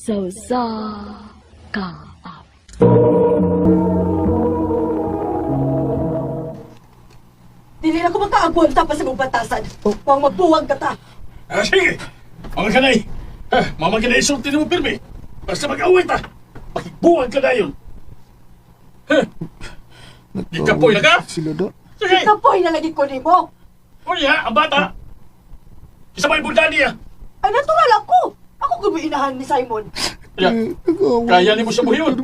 Sausa ka. Dili na ko makaagwanta pa sa mong batasan. Huwag magbuwag ka ta. Sige! Mga kanay! Mama kanay, isulti mo pirmi. Basta mag-away ta. Magbuwag ka na yun. Ikapoy na ka? Sila da. Sige! Kapoy na lagi ko ni mo. Kuya, ang bata. Isa pa yung bulda niya. Ay, natural ako. Ako gumiinahan ni Simon. Kaya ni mo siya buhiyon.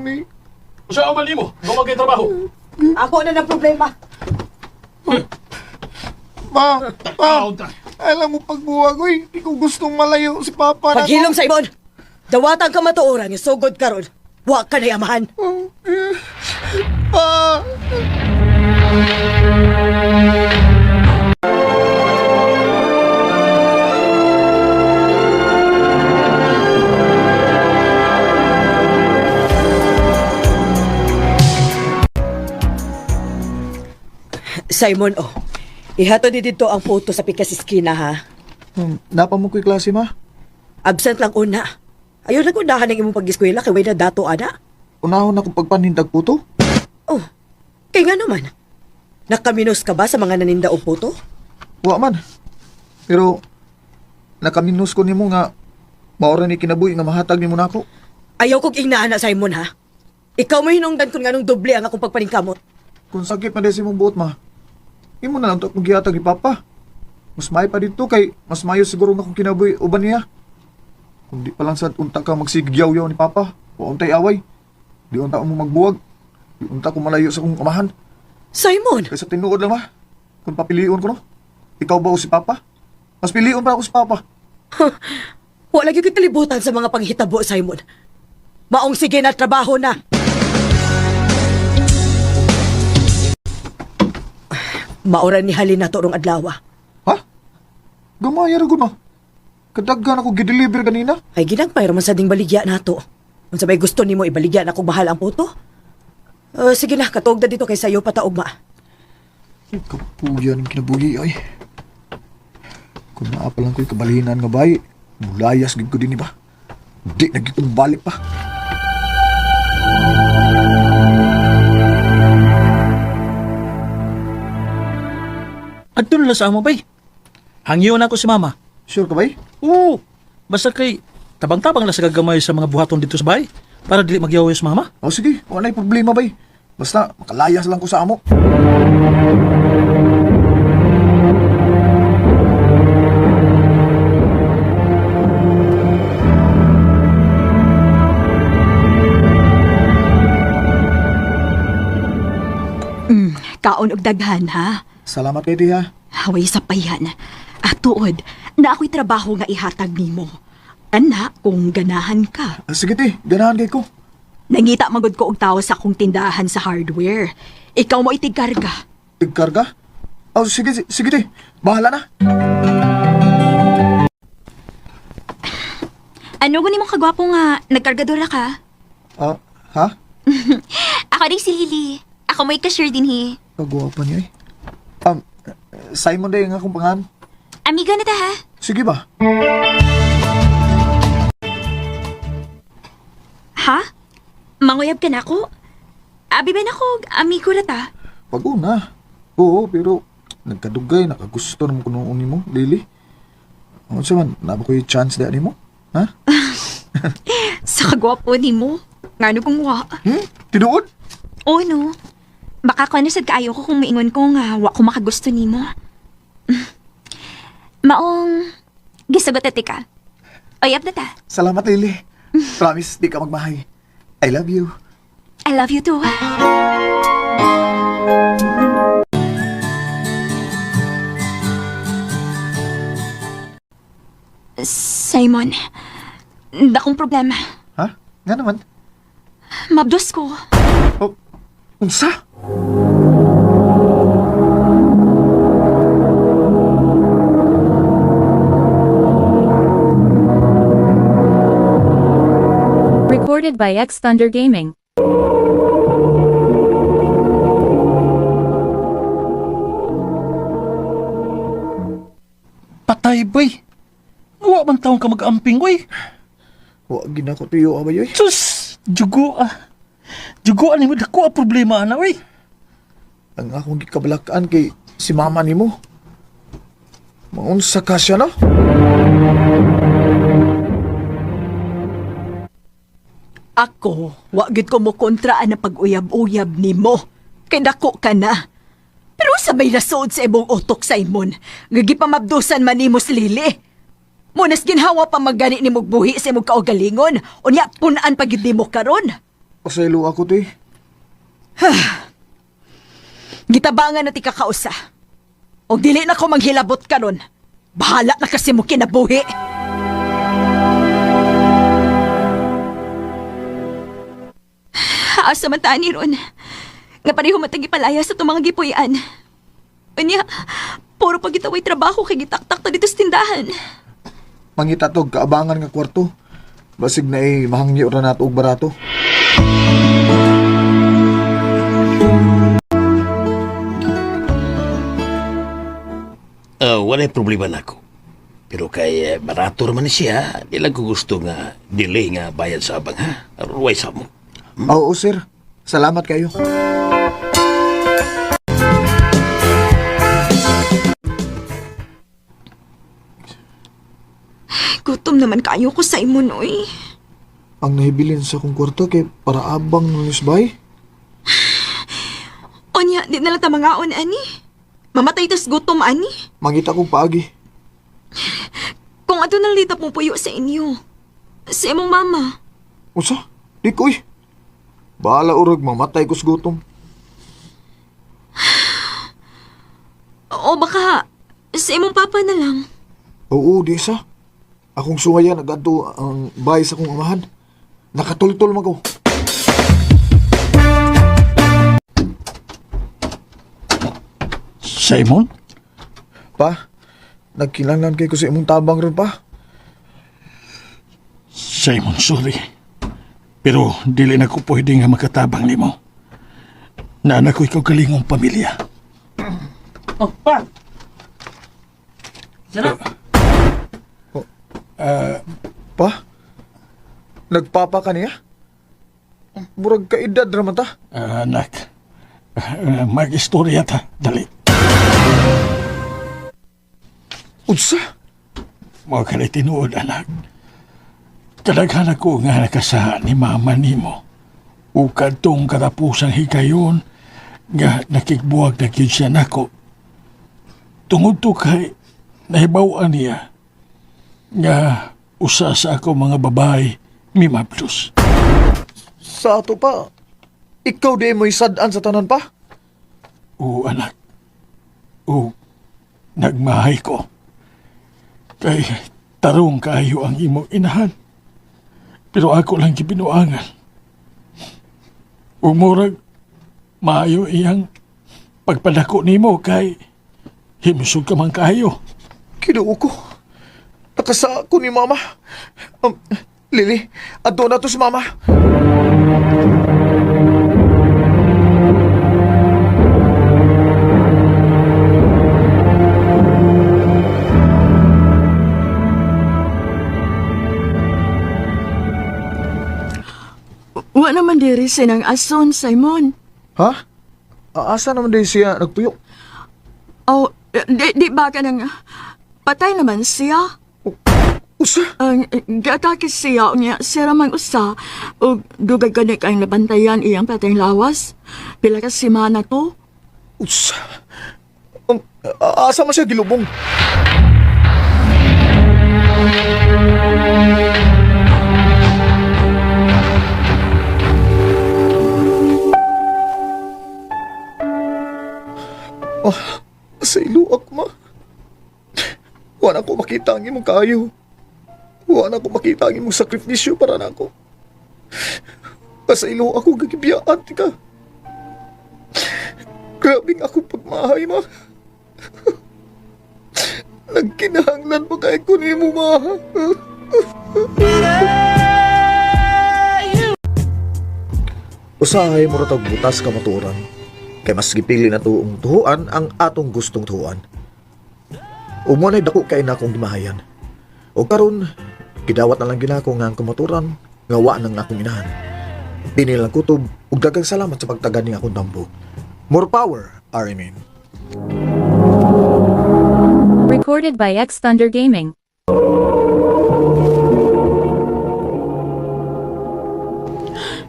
Siya ang mali mo. Huwag kayo trabaho. Ako na ng problema. Pa, Takaw ta. alam mo pagbuwag, oy. Hindi ko gustong malayo si Papa na Paghilom, Simon! Dawatan ka matuoran yung sugod karon. Wa ka na yamahan. Pa! Simon, oh. Ihato di dito ang photo sa pikas iskina, ha? Napa mo ko'y klase, ma? Absent lang una. Ayaw na kunahan ng imong pag-eskwela kay way na dato, ana. Unahon ako pagpanindag po to. Oh, kay nga naman. Nakaminos ka ba sa mga naninda o photo? Wa man. Pero, nakaminus ko nimo nga maura ni kinabuhi nga mahatag nimo nako. Ayaw kong ingnaana, Simon, ha? Ikaw mo hinungdan kung nganong doble ang akong pagpaningkamot. Kung sakit na desi mong buot, ma. Imo na lang ito akong gihatag ni Papa. Mas may pa dito kay mas mayo siguro na kung kinabuhi uban niya. Kung di pa lang sa unta ka magsigyaw-yaw ni Papa, o untay away. Di unta mo magbuwag. Di unta ko malayo sa kong amahan. Simon! Kaysa tinuod lang, ma. Kung papiliun ko, no? Ikaw ba o si Papa? Mas piliun pa ako si Papa. Wala yung kalibutan sa mga panghitabo, Simon. Maong sige na trabaho na. Maoran ni Halina torong adlawa. Ha? Gamaya ra gud, ma. Kadaggan ako gideliver kanina. Ay ginagpay raman sa ding baligya nato. Kung sabay gusto nimo ibaligya na kung mahal ang puto. Sige na, katuog na dito kay sayo pataog ma. Kapuyan ang kinabuhi, ay. Kung naa pa lang ko'y kabalinan nga bay, mulayas gid ko din, ba? Di na gid ko balik pa. Adto na lang sa amo, bay. Hangyo na ako si mama. Sure ka, bay? Oo. Basta kay tabang-tabang lang sa gagamay sa mga buhaton dito sa bahay para dili magyaway sa mama. O sige, wala na problema, bay. Basta makalayas lang ko sa amo. Kaon og daghan, ha? Salamat kay di, ha. Haway sa payan. Tuod, na ako'y trabaho nga ihatag nimo. Ana, kung ganahan ka. Sige, ti. Ganahan kay ko. Nangita magod ko og tao sa akong tindahan sa hardware. Ikaw mo itigkarga. Tigkarga? O sige, sige, ti. Bahala na. Ano gani mo kagwapo nga nagkargadora ka? Ha? Ako rin si Lily. Ako may cashier din hi. Kagwapan niya, eh. Simon day nga akong pangan. Amiga na ta ha? Sige ba? Ha? Manguyab ka na ako? Abi ba na ako? Amigo na ta? Pag-una. Oo, pero nagkadugay, nakagusto naman ko noon mo, Lily. Ano siya man, naba ko yung chance dahil mo? Ha? Sa kagwapo ni mo. Ngano kung wa? Tinuod? Oo no. Baka ko nasad kaayo ko kung maingon ko nga wa ko makagusto ni mo. Maong gisagot ati ka. Oyab na ta. Salamat, Lily. Promise, di ka magmahay. I love you. I love you too. Simon, dakong problema. Ha? Nga naman. Mabdos ko. Oh, unsa? Recorded by X Thunder Gaming. Patay, bay. Wa man taong ka mag-amping, way. Wa gina ko tuyo abayoy. Sus! Jugo ah. Jugo ni mo dako ang problema na, uy. Ang akong gikabalakaan kay si mama nimo. Maunsa ka siya na? Ako, wa gid ko mo kontraan na pag-uyab-uyab nimo. Kay dako ka na. Pero sa may lasood sa imong utok, Simon, gagipamabdusan man nimo si Lily. Munas ginhawa pa magani ni buhi sa imong kaugalingon. Unya, punaan pa gid nimo karon. Pasaylo ako to eh. Gitabangan na ti kakausa. O dili na ko manghilabot karon. Bahala na kasi mo kinabuhi. Asa man taan ni ron. Nga pareho matagi palaya sa tumang gipuy-an. Unya, puro pagitaway trabaho kay gitaktak ta dito sa tindahan. Mangitatog kaabangan nga kwarto. Basig na mahangyo ra nato og barato. Wala problema na ako. Pero kay barato naman siya, di lang ko gusto nga delay nga bayad sa abang ha. Ruway sa mo. Oo, sir. Salamat kayo. Gutom naman kayo ko, Simon, oy. Ang nahibilin sa kong kwarto kay para abang ng nisbay. Unya, di na lang ta mangaon, ani. Mamatay tas gutom, ani. Mangita kong paagi. Kung ato nang lita pong puyo sa inyo. Sa imong mama. Usa? Di ko eh. Bahala urag mamatay ko sa gutom. O baka sa imong papa na lang. Oo, di sa. Akong sungaya nag-adto ang bahay sa kong amahan. Nakatultol man ko. Simon? Pa, nagkinanglan kay ko sa imong tabang ron pa. Simon, sorry. Pero dili na ko pwede nga makatabang nimo. Naanak ko ikaw kalingong pamilya. Oh, pa! Sarap! Pa, nagpapa ka niya? Murag kaedad raman ta. Anak, mag-istorya ta, dali. Unsa? Mga ka na tinuod, anak. Kadaghan ako nga nakasahan ni mama nimo. Ukad tong katapusang higayon nga nakikbuwag na gyud siya nako. Tungod to kay nahibawan niya nga usa sa ako mga babae mimablos. Sa ato pa, ikaw di mo'y sadaan sa tanan pa? O anak, o nagmahay ko. Kay tarong kayo ang imong inahan. Pero ako lang gibinuangan. Umurag, maayo iyang pagpadako nimo kay himsog ka man kayo. Kinuo ko. Nakasa ko ni mama. Lily, adto na to si mama. Wa naman diri sinang ason, Simon. Ha? Asa naman din siya nagtuyo? Oh, di ba ka nang patay naman siya? Usa? Ang gatake siya niya sira man usa o dugay ganik ang nabantayan iyang patay lawas. Pila ka simana to? Usa? Asa man siya gilubong? Oh, sa iluak, ma. Wala ko makita ang imong kayo. Wala ko makita ang imong sakripisyo para na ako. Sa ilo ako gagibiyaan, tika. Grabing ako pagmahay, ma. Nagkinahanglan mo kay ko ni mo, ma. Usahay mo ratag butas ka maturan. Kay mas gipili na tuong tuhuan ang atong gustong tuhuan. Umunay dako kay na akong gimahayan. O karon Gidawat na lang ginako nga ang kumotoran, nga wa nang akong inahan. Dini lang kutob, ug daghang salamat sa pagtagad ni akong dambo. More power, Arimin. Recorded by X Thunder Gaming.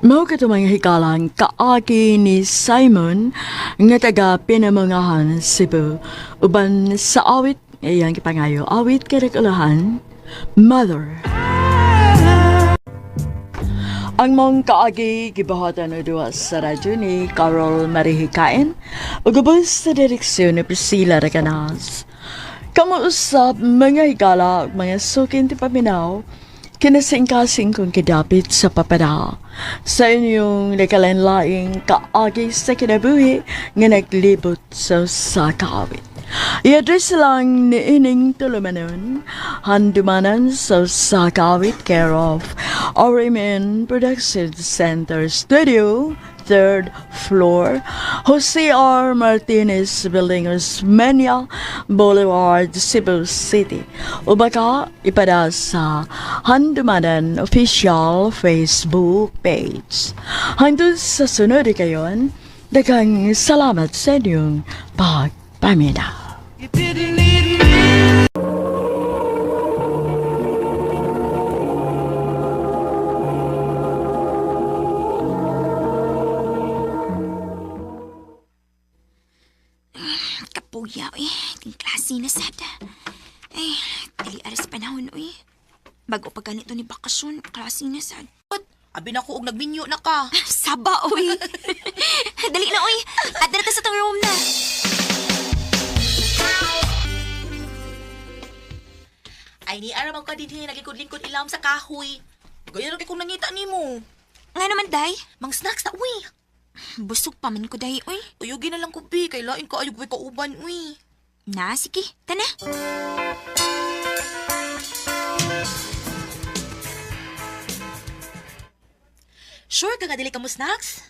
Mao ka mga hikalang kaagi ni Simon nga taga Pinamungahan, Cebu. Uban sa awit, iyang kipangayo, awit karakulahan, Mother. Ang mong kaagi gibahatan na duwa sa radyo ni Carol Marihikain ug ubos sa direksyon ni Priscilla Reganas. Kamuusap mga higala ug mga sukin ti paminaw kinasing-kasing kong kidapit sa papara sa inyong nakalanlaing kaagi sa kinabuhi nga naglibot sa sakawit. I-address lang ni Ining Tulumanon, handumanan sa sakawit care of RMN Production Center Studio, 3rd floor, Jose R. Martinez Building, Osmeña Boulevard, Cebu City. O baka ipada sa Handumanan Official Facebook page. Hangtod sa sunod kayon, daghang salamat sa inyong pagpamina. Kapuya, uy. Ting klase na sad. Ay, dili aras panahon, uy. Bago pa ganito ni bakasyon, klase na sad. Abi na ko og nagminyo na ka. Saba, uy. Dali na, uy. Adala ta sa tong room na. Ay ni aram ka din naglikod-likod ilam sa kahoy. Gaya kay kung nangita nimo. Nga naman, day. Mang snacks na uy. Busog pa man ko, day, uy. Uyugi na lang ko bi kay lain ka ayog way kauban uy. Na, sige. Tana. Sure ka nga dili ka mo snacks?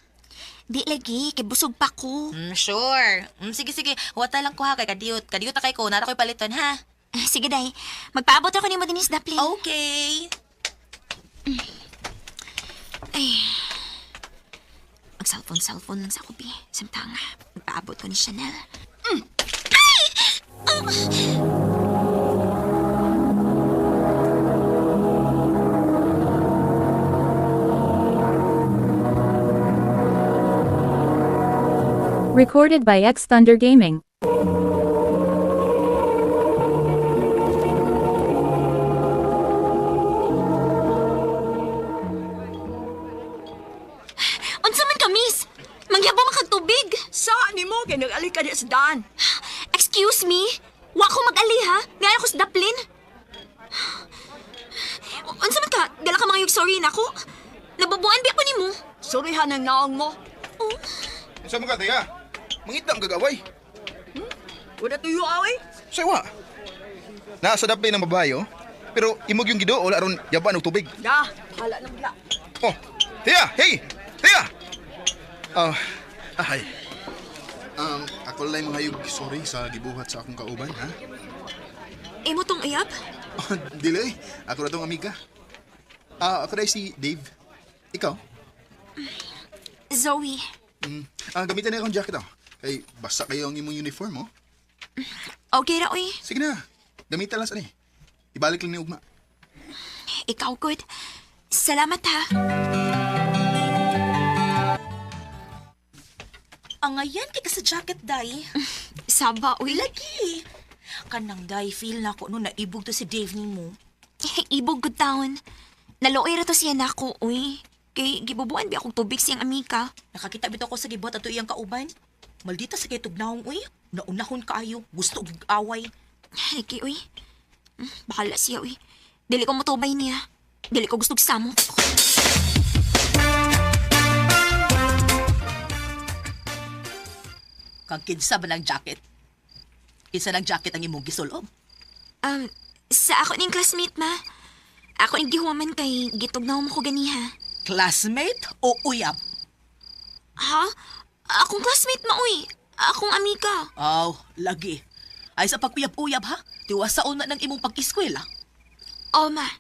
Di lagi, kay busog pa ko. Sure. Sige. Wata lang ko ha kay kadiyot. Kadiyot na kay ko. Nara ko'y paliton ha. Sige, day. Magpaabot ako ni mo dinis daplin. Okay. Ay. Mag-cellphone lang sa kubi. Samtang, magpaabot ko ni Chanel. Ay! Recorded by X Thunder Gaming. Unsa man ka, miss? Mangyabo man kag tubig. Saan ni mo kay nag-ali ka di sa daan? Excuse me? Wa ko mag-ali, ha? Ngayon ako sa daplin. Unsa man ka? Dala ka mga sorry na ako? Nababuan bi ako nimo. Surihan ang naong mo. Sa mga taya, mangita ang gagaway. Wala tuyo away. Sawa. Nasa daplay ng babayo, pero imog yung gidool aron yaban og tubig. Da, hala na bigla. Oh, Tia, hey! Tia! Ahay. Ako lang mahayog sorry sa gibuhat sa akong kauban, ha? Imo tong uyab? Oh, dili, ako na tong amiga. Ako na si Dave. Ikaw? Zoe. Gamitan na akong jacket, oh. Kay basa kayo ang imong uniform, oh. Okay ra, uy. Sige na, gamitan lang sa ni. Ibalik lang ni Ugma. Ikaw, good. Salamat, ha. Ang ngayon kay ka sa jacket day. Saba, uy. Lagi. Kanang day feel na ko no naibog to si Dave nimo. Ibog good taon. Naloy ra to siya nako, uy. Kay gibubuan bi akong tubig siyang amika. Nakakita bitaw ko sa gibot ato iyang kauban. Maldita sa kay tugnawong uy. Naunahon kaayo, gusto og away. Lagi, uy. Bahala siya, uy. Dili ko motubay niya. Dili ko gusto gisamo. Kang kinsa ba ng jacket? Kinsa ng jacket ang imong gisulob? Sa ako ning classmate, ma. Ako ning gihuman kay gitugnaw mo ko ganiha. Classmate o uyab? Ha? Akong classmate, ma, uy. Akong amika. Aw, lagi. Ay sa pagpuyab-uyab ha? Tiwasaon na ng imong pag-eskwela. Oh, ma.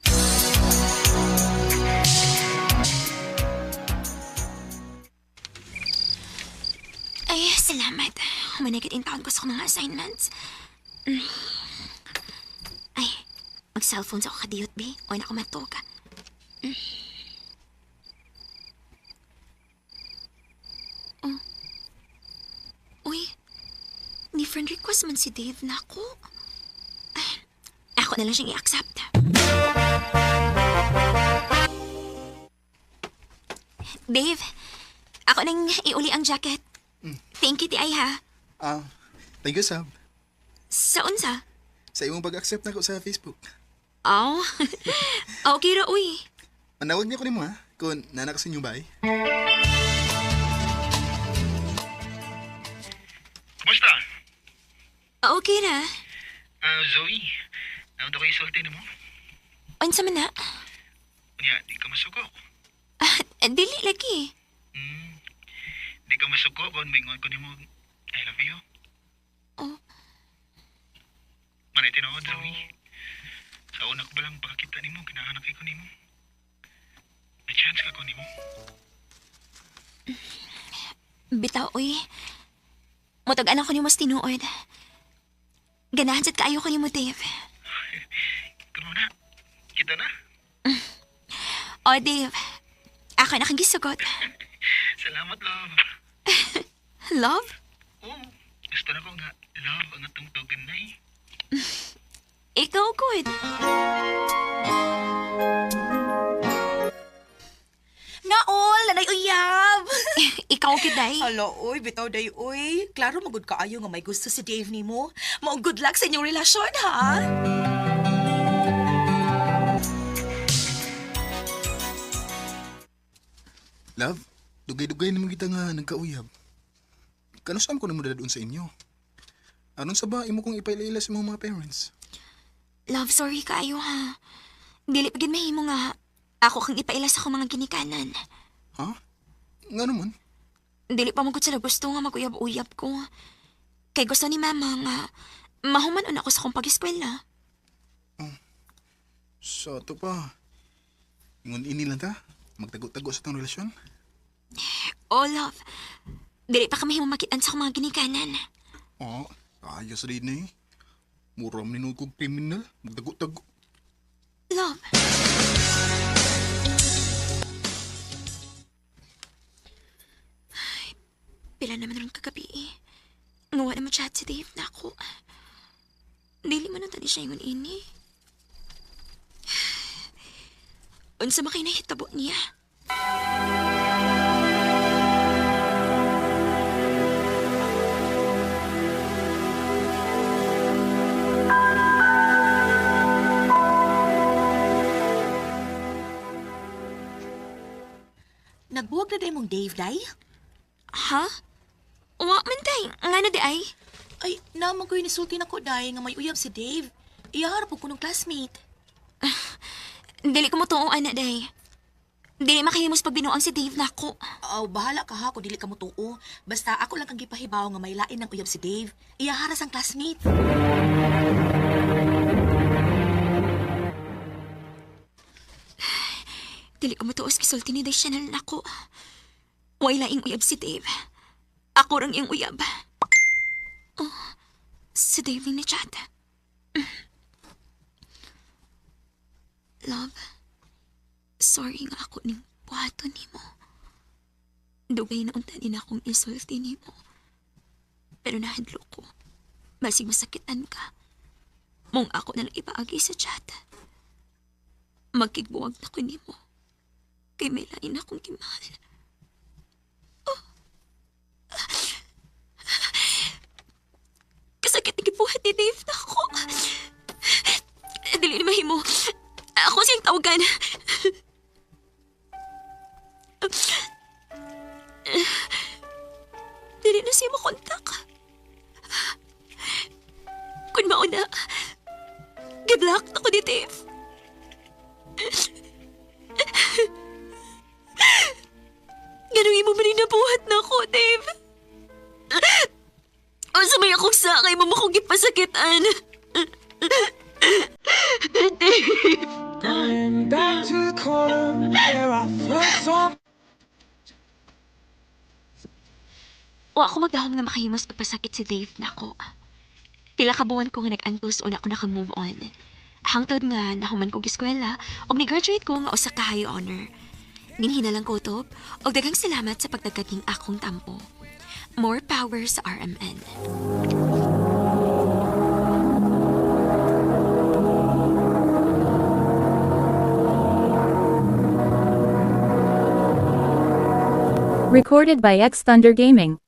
manigit in taon ko sa mga assignments. Ay, mag-cellphone sa ako kadiyot, be. O na ako matog. Oh. Uy, ni friend request man si Dave na ako. Ay, ako na lang siyang i-accept. Dave, ako nang iuli ang jacket. Thank you, ti ay ha. Thank you, Sab. Sa unsa? Sa imong pag-accept na ko sa Facebook. Oh, okay ra, uy. Manawag niya ko ni mo ha, kung nanak sa inyo ba eh. Kumusta? Okay ra. Zoe, naunta ko isulti na mo. Unsa man na? Unya, di ka masuko. Dili lagi. Di ka masuko kung mingon ko ni mo, I love you. Oh. Manay tinawad, Zoe. Sa una ko balang pakakita ni mo, kinahanak ko ni mo. May chance ka ko ni mo. Bitaw, uy. Mutag-anak ko ni mas tinuod. Ganahan sad kaayo ko ni mo, Dave. Kuno na, kita na. O, Dave. Ako na kang gisugot. Salamat, love. Love? Oh, gusto na ko nga, love ang atong tugan na eh. Ikaw, good. Nga all, nanay uyab. Ikaw, kiday. Hala, uy, bitaw day, uy. Klaro magud kaayo nga may gusto si Dave nimo. Mao good luck sa inyong relasyon, ha? Love, dugay-dugay naman kita nga nagkauyab. Kanusam ko na mo dadun sa inyo. Anon sa ba, imo kong ipailaila sa mga parents? Love, sorry kaayo, ha. Dili pagin mahimo nga. Ako kang ipailas ako mga ginikanan. Ha? Nga naman? Dili pa magod sila gusto nga maguyab-uyab ko. Kay gusto ni mama nga, mahumanon ako sa kong pag-eskwela. So, ito pa. Ingon ini lang ta? Magtago-tago sa tong relasyon? Oh, love. Dili pa kami makitaan sa akong mga ginikanan. Oo, ayos rin na eh. Mura man ninood kong kriminal. Magtago-tago. Love. Ay, pila naman rin kagabi eh. Ngawa na chat si Dave na ako. Dili man ang tani siya yung ini. Unsa makay nahitabo niya? Nagbuwag na day mong Dave, day? Ha? Wa man day. Nga na di ay? Ay, naman ko inisulti na ko, day, nga may uyab si Dave. Iyaharap ko ng classmate. Dili ko mo tuong na day. Dili makahimos pag binuang si Dave na ako. Bahala ka ha kung dili ka mo tuo. Basta ako lang kang gipahibaw nga may lain ng uyab si Dave. Iyaharas ang classmate. Dili ko matuos kisulti ni Day Chanel na ako. Way laing uyab si Dave. Ako rang iyang uyab. Oh, si Dave ni chat. Love, sorry nga ako ning buhato ni mo. Dugay na untanin akong insulti ni mo. Pero nahadlo ko. Basig masakitan ka. Mong ako na lang ipaagi sa chat. Magkigbuwag na ko ni mo. Kay may lain akong kimahal. Oh. Kasakit na gibuhat ni Dave na ako. Dili na mahimo. Ako siyang tawagan. Dili na siya makontak. Kung mauna, giblock na ko ni Dave. Ganun mo man rin nabuhat na ako, Dave. O sa may akong sakay mo makong gipasakitan. Dave. Going back to the corner where I first saw. Wa ako magdahom nga makahimos pagpasakit si Dave na ako. Pila ka buwan ko nga nag-antos o na ako naka-move on. Hangtod nga nahuman kong eskwela o ni-graduate ko nga usa ka high honor. Ninhinalang ko to o daghang salamat sa pagtagkating akong tampo. More power sa RMN. Recorded by X Thunder Gaming.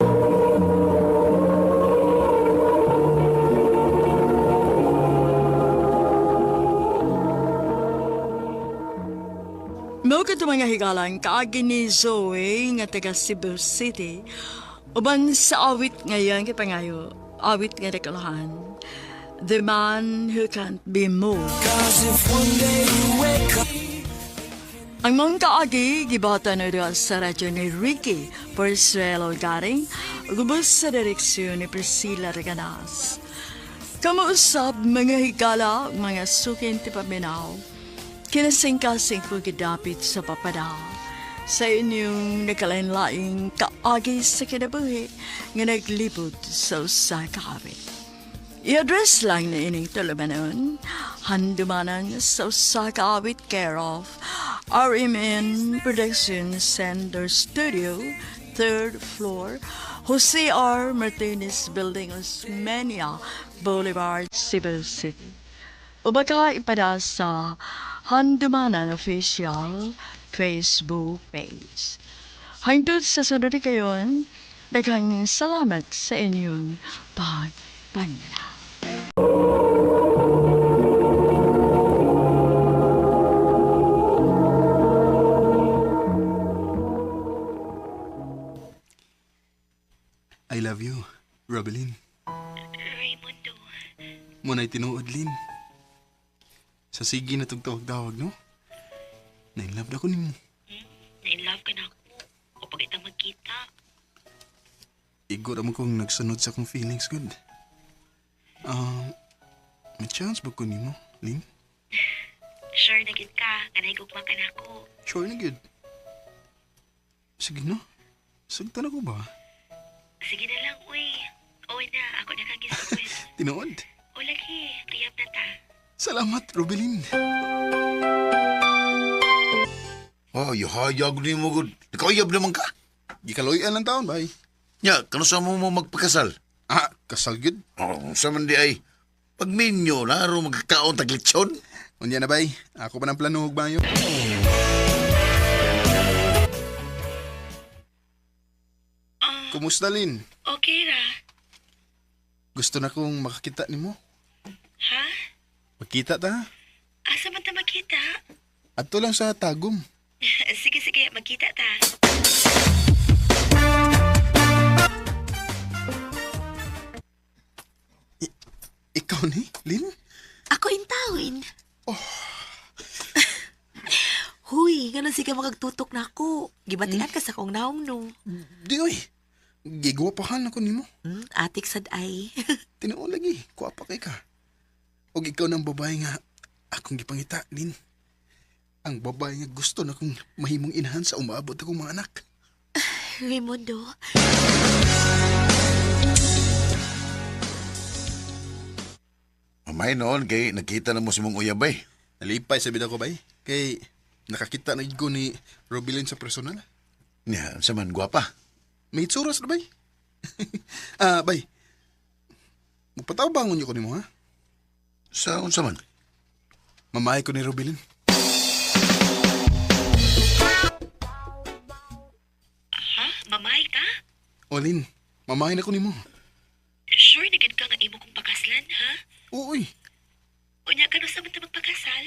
Mao ka mga higalang kaagi ni Zoe nga taga Cebu City. Uban sa awit ngayon kay pangayo, awit nga rekalahan. The man who can't be moved. Ang mga kaagi, gibata na doon sa radyo ni Ricky Porzuelo Garing, gubos sa direksyon ni Priscilla Reganas. Kamuusap mga higala, mga sukin ti paminaw, kinasing-kasing ko gidapit sa papadaw. Sa inyong nakalain-laing kaagi sa kinabuhi, nga naglibot sa usa kaawit. I-address lang na ining tulumanon, handumanan sa usa kaawit care of RMN Production Center Studio, 3rd floor, Jose R. Martinez Building, Osmeña Boulevard, Cebu City. O baka ipada sa Handumanan Official Facebook page. Hangtod sa sunod kayon, daghang salamat sa inyong pagpangla. I love you, Robelin. Raymundo. Muna'y tinuod, Lin. Sa sige na tugtawag-tawag, no? Na-inlove na ko ni mo. Na-in-love ka na ako. O pag itang magkita. Igor mo kong nagsunod sa akong feelings, good. May chance ba ko ni mo, Lin? Sure na gid ka. Kanay gugma ka na ako. Sure na, good. Sige, no? Sagtan ako ba? Sige na lang, uy. Uy na, ako na kagisukwes. Tinuod? O lagi, riyap na ta. Salamat, Robelin. Oh, yuhayag ni mo, good. Nakayab naman ka. Gikaloyan lang taon, bay. Nya, kano sa mo magpakasal? Kasal, good. Oh, sa man di ay. Pag minyo, laro magkakaon taglitsyon. Unya na, bay. Ako pa ng plano, hugbayo. Kumusta, Lin? Okay ra. Gusto na kong makakita ni mo. Ha? Magkita ta? Asa man ta magkita? Adto lang sa Tagum. Sige, magkita ta. Ikaw ni, Lin? Ako intawin. Huy, ganun sige magagtutok na ako. Gibatian ka sa kong naong no. Di oy. Gigwapahan ako nimo. Atik sad ay. Tinuo lagi, kuapa kay ka. Og ikaw ng babae nga akong gipangita, Lin. Ang babae nga gusto na kong mahimong inahan sa umaabot akong mga anak. Raymundo. Mamay noon, kay nakita na mo si mong uyabay. Nalipay sa bida ko, bay. Kay nakakita na ko ni Robelin sa personal. Nya, sa man gwapa. May itsuras na, bay. Bay. Magpatawabangon niyo ko ni mo, ha? Sa unsa man? Mamahay ko ni Robelin. Ha? Mamay ka? Olin, mamahay na ko ni mo. Sure na gid ka nga imo kong pakaslan, ha? Uy. Unya ka na sa man ta magpakasal?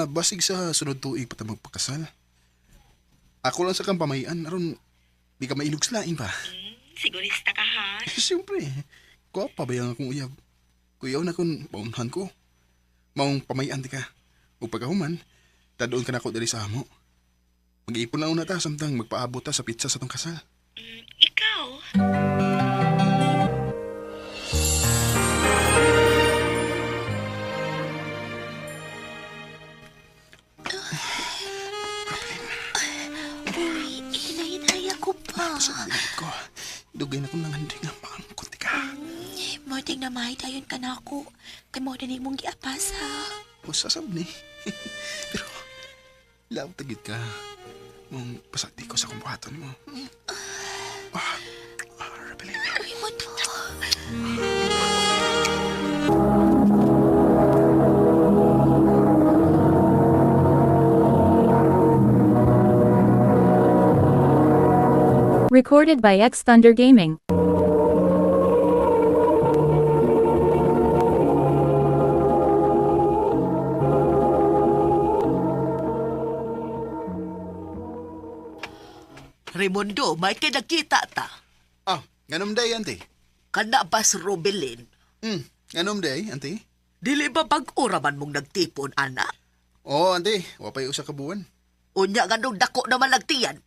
Basig sa sunod tuig pa ta magpakasal. Ako lang sa kang pamahian, aron di ka mailugslain pa. Sigurista ka, ha? Siyempre, ko pa ba yung akong uyab? Kuyaw na kung maunhan ko. Maong pamahian di ka. O pagkahuman, tadoon ka na ako dari sa amo. Mag-iipon na una ta, samtang magpaabot ta sa pizza sa tong kasal. Ikaw? Dugay na kong nangandig nga maangkot ka. Morting na may dayon ka na ako. Kay mo din mong giapasa. O sasab ni. Pero, love tagit ka. Mong pasakti ko sa kumpuhaton mo. Rebelin. Raymond. Recorded by X Thunder Gaming. Raimundo, may kinakita ta. Ganun day, auntie. Kana ba si Robelin? Ganun day, auntie. Dili ba pag-uraman mong nagtipon, ana? Oo, auntie. Wapay usa ka buwan. Unya ganong dako naman nagtiyan.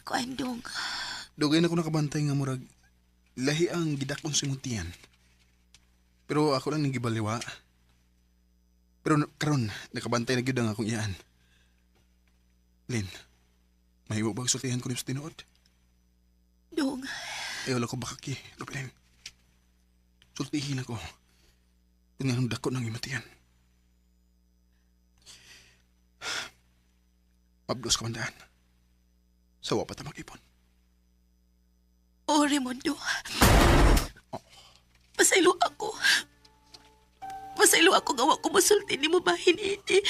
Kuan dong. Dugay na ko nakabantay nga murag lahi ang gidakon simutian. Pero ako lang nagibaliwa. Pero karon nakabantay na gyud ang akong iyaan. Lin, mahiwa ba sultihan ko ni sa tinuod? Dong. Ayaw lang ko bakaki, Robin. Sultihin ako. Kung nga ang dako ng imatian. Mabdos ka mandaan. Sawa pa ta mag-ipon. Oh, Raimundo. Pasaylo ako. Pasaylo ako gawa ko masulti ni mo bahin ini.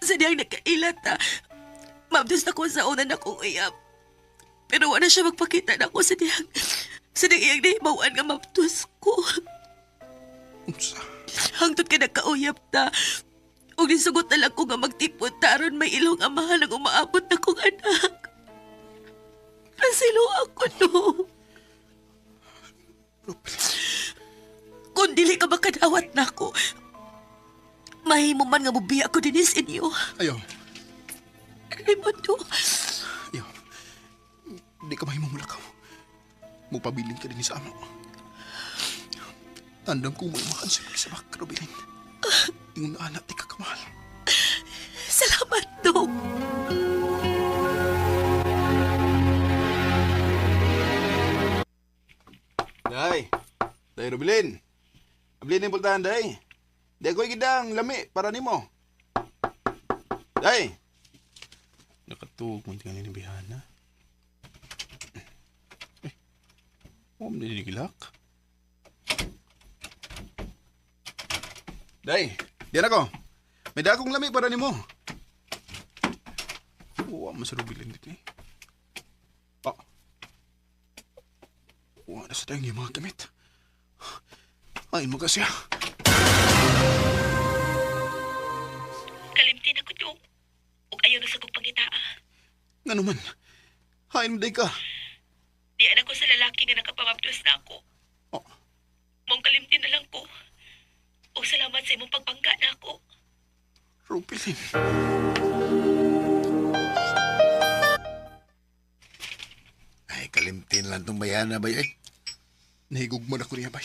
Sa diyang nakailat ha. Mabdos na ko sa una na kong uyab. Pero wala siya magpakita na ako sa diyang iyang nahibawan nga mabdos ko. Hangtod ka nagkauyab ta. Ug nisugot na lang ko nga magtipon taron may ilong amahan ang umaabot na kong anak. Pasilo ako, no. Kung dili ka makadawat na ako, mahimo man nga mubiya ako din sa inyo. Ayaw. Raimundo. Ayaw. Di ka mahimo mulakaw. Mupabilin ka din sa amo. Tandang ko mo imakan sa pagsabak, Robin. Ingon na anak, di ka kamahal. Salamat, Dong. Day. Day, Robin. Abilin yung pultahan, day. Day, ko'y gidang lami para nimo. Day. Nakatug mo tingnan ni Bihana. Huwag mo dinigilak. Day, diyan ako. May dakong lami para nimo. Huwag mo sa Rubilin dito eh. Huwag na sa tayong yung mga gamit. Ay mo kasi Kalimtin ako, Dong. Ug ayaw na sa kong pangitaa. Nga naman. Hain mo day ka. Di anak ko sa lalaki nga nakapamabdos na ako. Mong kalimtin na lang ko. Ug salamat sa imong pagpangga na ako. Rupilin. Ay, kalimtin lang itong bayana ba eh. Nahigog mo na ko niya, bay.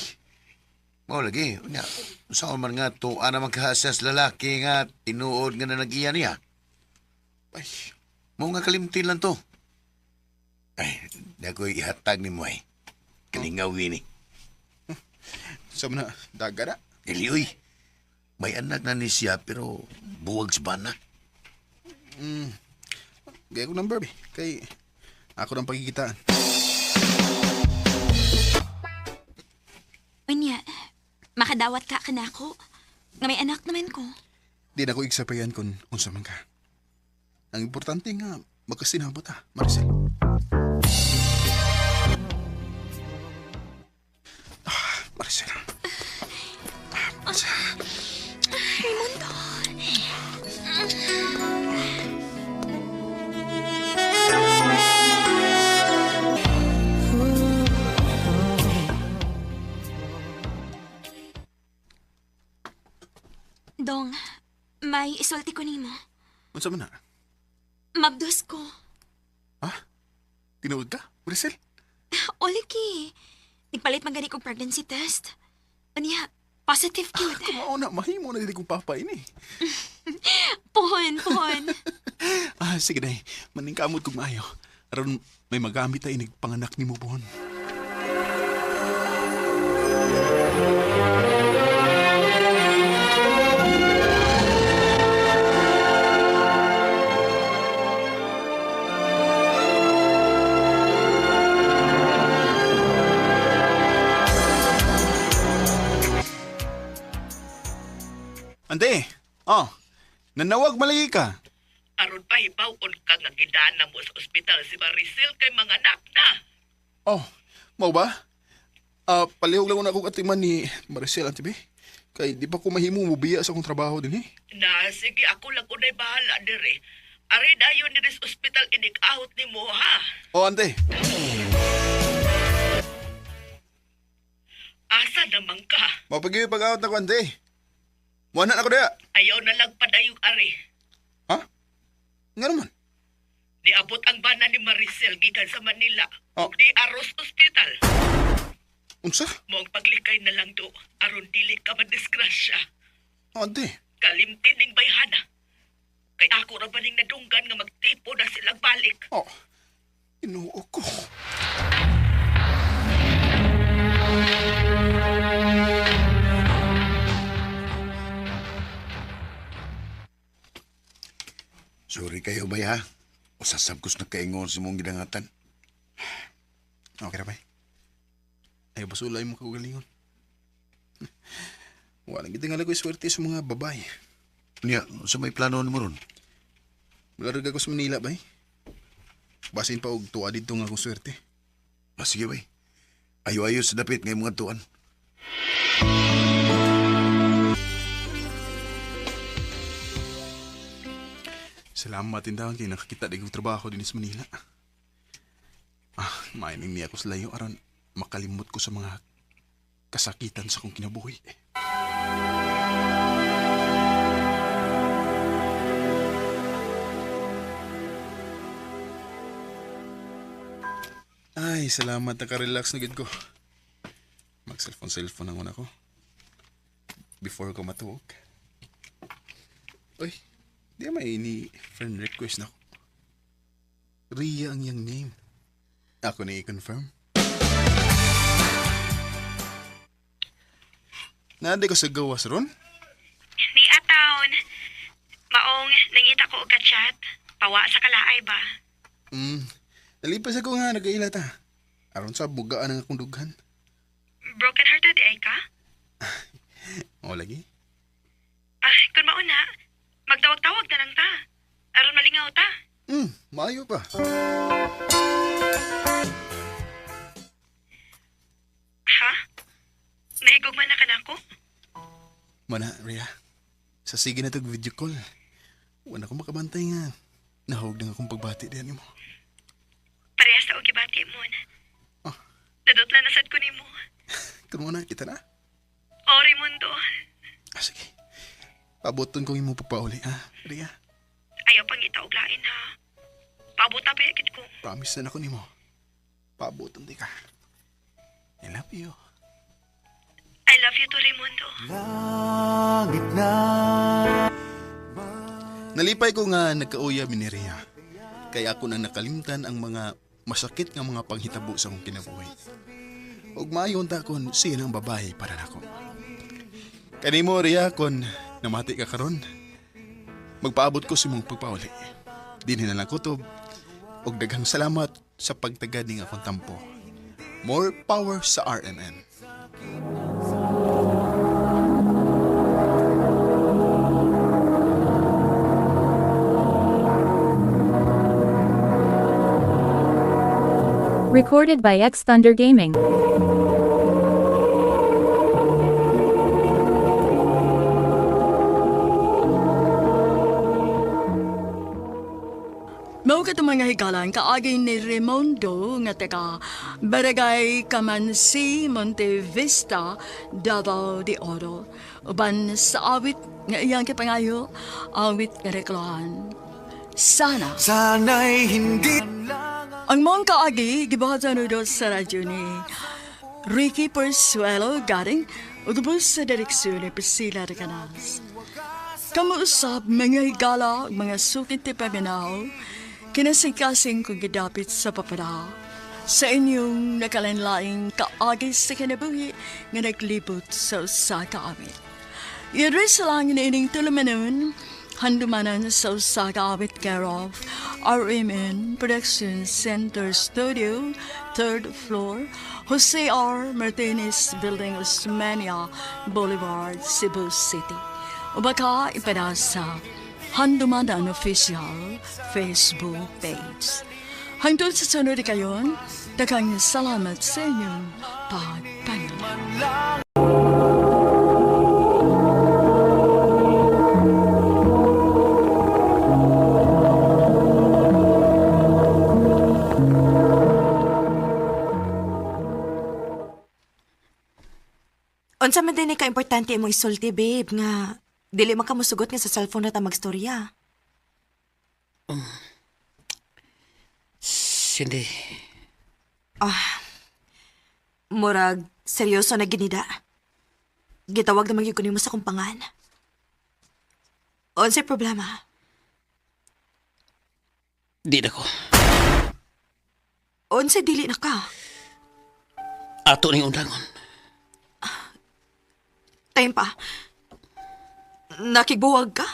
Mo lagi, nya. Saan man nga to, ana magkahasas lalaki nga, tinuod nga na nag-iya niya. Bay. Mo nga kalimtin lang to. Ay, di ako'y ihatag ni mo ay. Kalingawin eh. Sama na, daga na. Iliuy, may anak na ni siya pero buwag sa bana. Gaya ko number, bay. Kay ako ng pagkikitaan. Unya, makadawat ka na ako. Nga may anak naman ko. Di na ko igsapayan kung unsa man ka. Ang importante nga, magkasinabot ha, Maricel. Maricel. Maricel. Raimundo. Dong, may isulti ko nimo. Unsa man na? Mabdos ko. Tinuod ka, Maricel? Oliki. Nagpalit man gani kong pregnancy test. Aniya, Positive gyud. Kumao na, mahimo na dili kong papa ini. Pohon. Sige na, maningkamot kong maayo. Aron may magamit ay inig panganak ni mo pohon. Ante, nanawag malagi ka. Aron pa hibawon ka nga gidana mo sa ospital si Maricel kay mga anak na. Oh, mau ba? Palihog lang na akong atiman ni Maricel, Ante Be. Kay di pa ko mahimo mubiya sa akong trabaho din eh. Na, sige, ako lang unay bahala dire. Ari dayon diri sa ospital inig-ahot ni mo, ha? Oh, Ante. Asa naman ka? Mapag-iwi pag-out na ko, Ante. Muanan ako daya. Ayaw na lang padayong ari. Ha? Nga naman. Niabot ang bana ni Maricel gikan sa Manila. Oh. Ug di Aros Hospital. Unsa? Moong paglikay na lang do. Aron dili ka madisgrasya. Ante. Kalimtin ning bayhana. Kay ako ra baning nadunggan nga magtipo na silang balik. Oh, inuo ko. Sorry kayo bay ha. O sasabkos na kaingon sa mong gidangatan. Okay na bay. Ayaw basulay mo kaugalingon. Walang gitingal ko swerte sa mga babay. Niya, sa may plano mo ron? Malarag ako sa Manila bay. Basin pa og tuwa dito nga akong swerte. Sige bay. Ayo-ayo sa dapit ngay mga tuan. Salamat tindahan kay nakakita di kong trabaho din sa Manila. Maining niya ako sa layo aron makalimot ko sa mga kasakitan sa kong kinabuhi. Ay, salamat naka-relax na gid ko. Mag-cellphone ang una ko. Before ko matuwag. Uy, di may ini friend request na ako. Ria ang yang name. Ako na i-confirm. Nade ko sa gawas ron? Ni Ataon. Maong, nangita ko og ka-chat. Pawa sa kalaay ba? Nalipas ako nga, nag-ailat ha. Aron sa bugaan ang akong dughan. Broken hearted ay ka? O lagi? Kung mauna, magtawag-tawag na lang ta. Aron malingaw ta. Maayo pa. Ha? Nahigugman na ka na ako? Mana, Rhea. Sa sige na tag video call. Wala ko makabantay nga. Nahawag na akong pagbati diyan mo. Parehas na og gibati mo na. Nadotla na sad ko nimo. Kung na, kita na. O, Raimundo. Sige. Pabuton ko yung mo pagpauli, ha, Rhea? Ayaw pang itauglain, ha? Pabuta pa yakit ko. Promise na ako nimo. Pabuton di ka. I love you. I love you too, Raimundo. Langit na. Nalipay ko nga nagkauyab ni Rhea. Kaya ako nang nakalimtan ang mga masakit nga mga panghitabo sa akong kinabuhi. Ug maayon ta kon siya ang babae para nako. Kanimo Rhea kon namati ka karon. Magpaabot ko sa imong pagpauli. Dinhi na lang kutob ug daghang salamat sa pagtagad ning akong tampo. More power sa RMN. Recorded by X Thunder Gaming. Mao ka mga higalan kaagay ni Raimundo nga taga Barangay Kamansi, Monte Vista, Davao de Oro. Uban sa awit nga iyang kipangayo, awit nga reklahan. Sana. Sana'y hindi. Ang mga kaagi, gibahatan do sa radyo ni Ricky Persuelo galing utubos sa direksyon ni Priscilla Reganas. Kamuusap mga higala mga sukit ti paminaw, kinasingkasing kong gidapit sa papanaw. Sa inyong nakalanlaing kaagay sa kinabuhi nga naglibot sa usa ka awit. Yadres lang na ining tulumanon, handumanan sa usa ka awit care of RMN Production Center Studio, 3rd floor, Jose R. Martinez Building, Osmania Boulevard, Cebu City. O baka ipadasa Handumanan Official Facebook page. Hangtod sa sunod kayon, daghang salamat sa inyong pagpangalaman. Unsa man din ka-importante imong isulti, babe, nga dili man ka mosugot nga sa cellphone na ta magstorya. Cindy, Murag, seryoso na ginida. Gitawag naman yung kunin mo sa kumpangan. Unsay problema? di na ko. Unsay dili na ka? Ato ning undangon. Time pa. Nakigbuwag ka?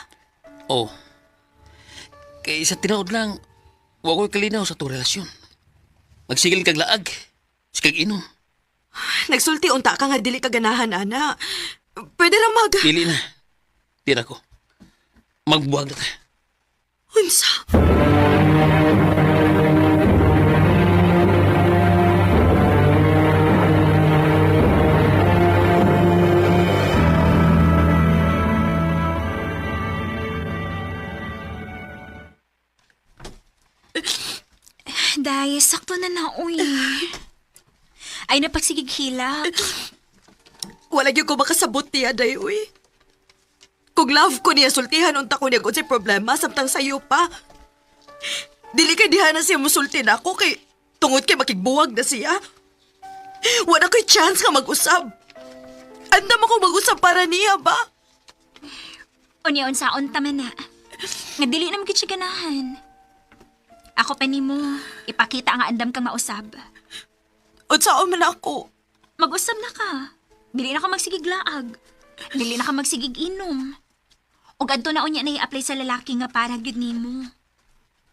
Oh. Kay sa tinuod lang, wa ko'y kalinaw sa to relasyon. Magsigil kag laag. Sikag inom. Nagsulti unta ka nga dili ka ganahan, ana. Pwede lang mag... Dili na. Di na ko. Magbuwag na ta. Unsa? Day, sakto na na, uy. Ay, napagsigig hilak. Wala gyud ko makasabot niya, day, uy. Kung love ko niya, sultihan unta ko niya kung say problema, samtang sayo pa. Dili kay diha na siya musulti na ako, kay tungod kay makigbuwag na siya. Wala ko'y chance nga mag-usab. Andam ako mag-usab para niya ba? Unya, unsaon tama na. Nga dili naman kitsi ganahan. Ako pa ni mo, ipakita ang andam kang mausab. Unsaon man ako? Mag-usab na ka. Dili na ka magsigiglaag. Dili na ka magsigig inom. O adto na unya na i-apply sa lalaki nga para gyud nimo.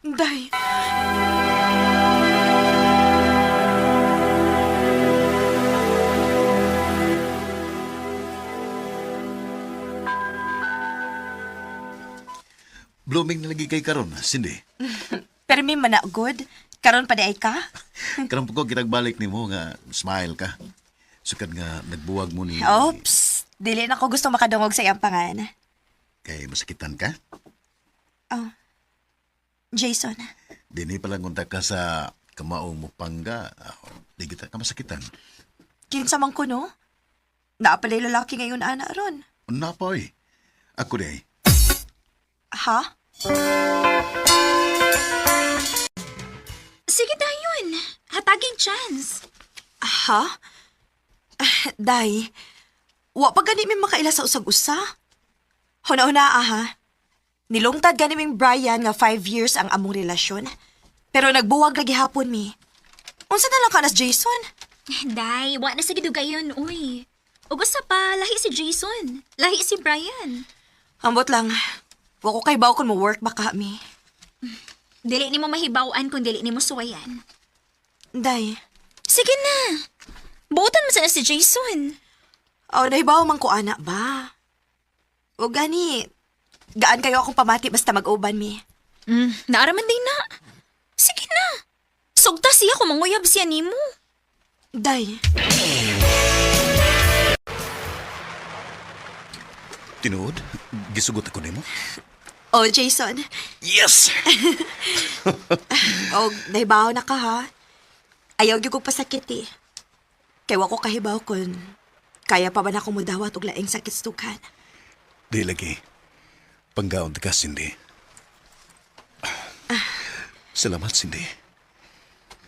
Day. Blooming na lagi kay karon, Cindy. Pero may mana good. Karon pa di ay ka? Karon ko kinagbalik nimo nga smile ka. Sukad nga nagbuwag mo ni... Oops. Dili na ko gusto makadungog sa iyang pangan. Kay masakitan ka? Oh. Jason. Dini palang unta ka sa kamaong mo pangga. Di kita ka masakitan. Kinsa man ko, no? Naapalay lalaki ngayon, ana, ron. Napoy. Ako di. Ha? Sige dayon. Hataging chance. Ha? Day, wa pa gani may makaila sa usag-usa. Huna-una ha. Nilungtad gani ming Brian nga 5 years ang among relasyon. Pero nagbuwag lagi hapon mi. Unsa na lang ka nas Jason? Day, wa na sa gidugayon, uy. Ug usa pa, lahi si Jason. Lahi si Brian. Ambot lang. Wa ko kay baw kun mo work baka mi. Dili nimo mahibaw-an kung dili nimo suwayan. Day. Sige na. Buotan mo sana si Jason. Oh, nahibaw man ko ana ba? O gani, gaan kayo akong pamati basta mag-uban mi. Naaraman din na. Sige na. Sugta siya kung manguyab siya nimo. Day. Tinuod, gisugot ako nimo. Oh, Jason. Yes! Oh, nahibaw na ka ha. Ayaw gyud kong pasakit eh. Kaya wa ko kahibaw kun kaya pa ba na akong mudawat og laing sakit stukan. Di lagi. Panggaon ka, Cindy. Salamat, Cindy.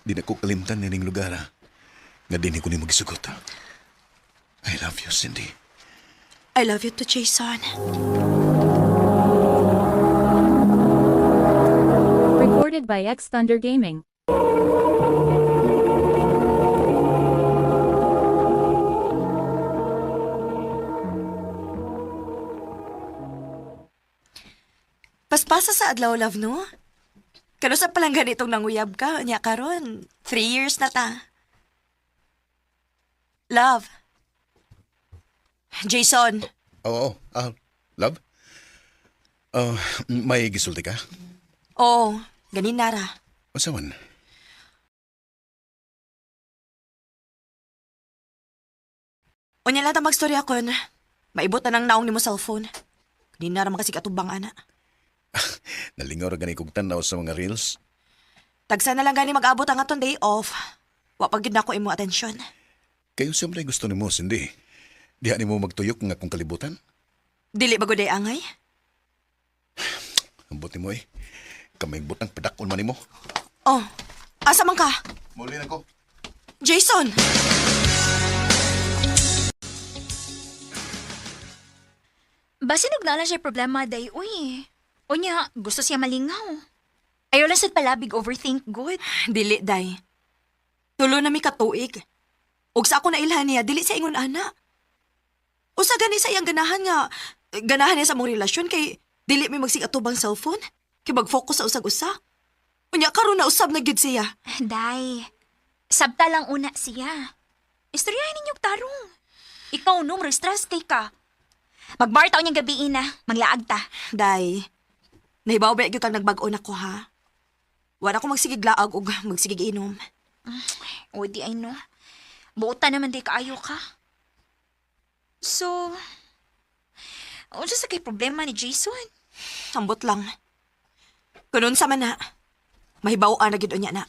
Di na ko kalimtan nining lugar, ha. nga din ko ni magisugot. I love you, Cindy. I love you too, Jason. Recorded by X Thunder Gaming. Paspasa sa adlaw, love, no? Kano sa palang ganitong nanguyab ka, niya karon 3 years na ta. Love. Jason. Oo, love? May gisulti ka? Oh, ganin nara. Masawan? Unya lang ta magstorya kon. Maibot na nang naong ni mo cellphone. Ganin nara makasig atubang ana. Nalingaw ra gani kog tanaw sa mga reels. Tagsa na lang gani mag-abot ang aton day off. Wa pagid na ko imo atensyon. Kayo siyempre gusto ni mo, Cindy. Diha ni mo magtuyok nga akong kalibutan. Dili ba gud ay angay? Ang buti mo Kamay butang padakon man ni mo. Oh, asa man ka? Muli na ko. Jason! Basinog na lang siya problema, day. Uy. Unya, gusto siya malingaw. Ayaw lang sad palabig overthink good. Dili, day. Tulo na mi katuig. Ug sa ako na ilhan niya, dili siya ingon ana. Usa gani sa iyang ganahan niya sa mong relasyon kay dili mi magsigatubang cellphone. Kay mag-focus sa usag-usa. Unya karon na usab na gyud siya. Day, sabta lang una siya. Istoryahin ninyong tarong. Ikaw no, stress kay ka. Magbartaw niyang gabi na, maglaag ta. Day, nahibaw ba gyud kang nagbag-o na ko ha? Wala ko magsigig laag ug magsigig inom. O di ay no. Buota naman di kaayo ka. So, o sa kay problema ni Jason? Ambot lang. Kunon sa man na, mahibaw-an na gyud unya na.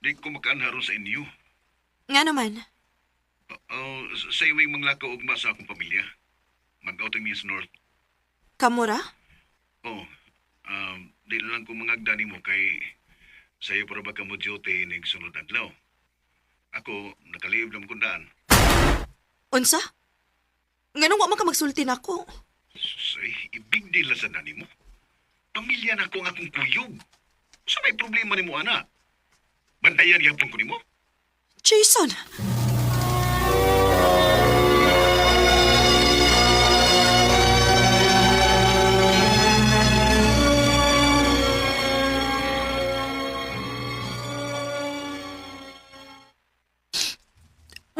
Di ko makaanharon sa inyo. Nga naman. Sa iwing manglakaw ugma sa akong pamilya. Mag-outing niya sa North. Kamura? Oo. Di lang ko mangagda ni mo kay sayo para ba ka mo duty ning sunod adlaw. Ako, nakalihib lang kundaan. Unsa? Nganong wa man ka magsulti nako? Say, ibig deal lang sa nani mo. Pamilya na ko ang akong kuyog. Sa may problema ni mo, anak? Bantayan yapon ko ni mo? Jason!